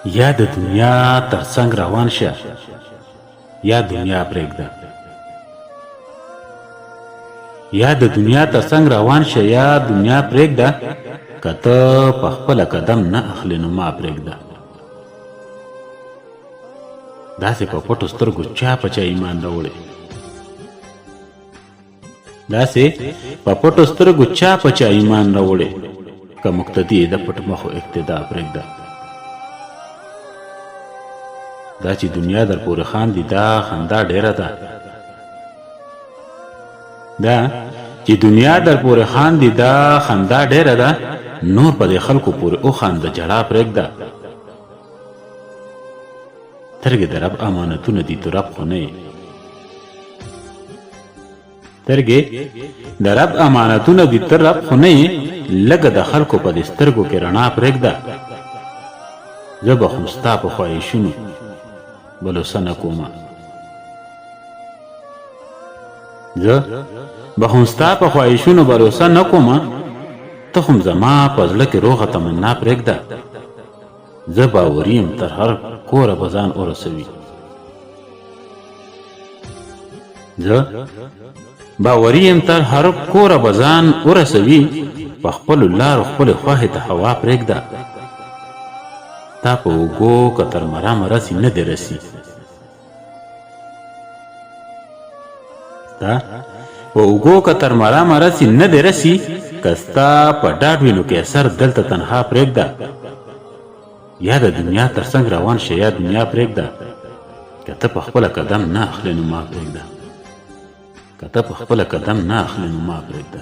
یا د دنیا ترڅنګ روان شه یا دنیا پرېږده. یا د دنیا ترڅنګ روان شه یا دنیا پرېږده، که ته په خپله قدم نه اخلې نو ما پرېږده. داسې په پټو سترګو چا په چا ایمان راوړی، داسې په پټو سترګو چا په چا ایمان راوړی، که مقتدي د پټ مخو اقتدا پرېږده. دا چې دنیا در پورې خاندي دا خندا ډېره ده، دا چې دنیا در پورې خاندي دا خندا ډېره ده، نور په دې خلکو پورې وخانده جړا پرېږده. سترګې د رب امانتونه دي تو رب خو نه یې، سترګې د رب امانتونه دي ته رب خو نه یې، لږه د خلکو په دې سترګو کې رڼا پرېږده. زه به خو ستا په خواهشونو بلوسه نه کومه، زه به خو ستا په خواهشونو بلوسه نه کومه، ته خو زما په زړه کې روغه تمنا پرېږده. زه باوري یم تر هر کوره به ځان ورسوي، زه باوري یم تر هر کوره به ځان ورسوي، په خپلو لارو خپلې خوښې ته هوا پرېږده. تا په اوږو که تر مرامه رسي نه دې رسي، ستا په اوږو که تر مرامه رسي نه دې رسي، که ستا په ډاډ وي نو قیصر دلته تنها پرېږده. یا د دنیا ترڅنګ روان شه یا دنیا پرېږده، که ته په خپله قدم نه اخلې نو ما پرېږده، که ته په خپله قدم نه اخلې نو ما پرېږده.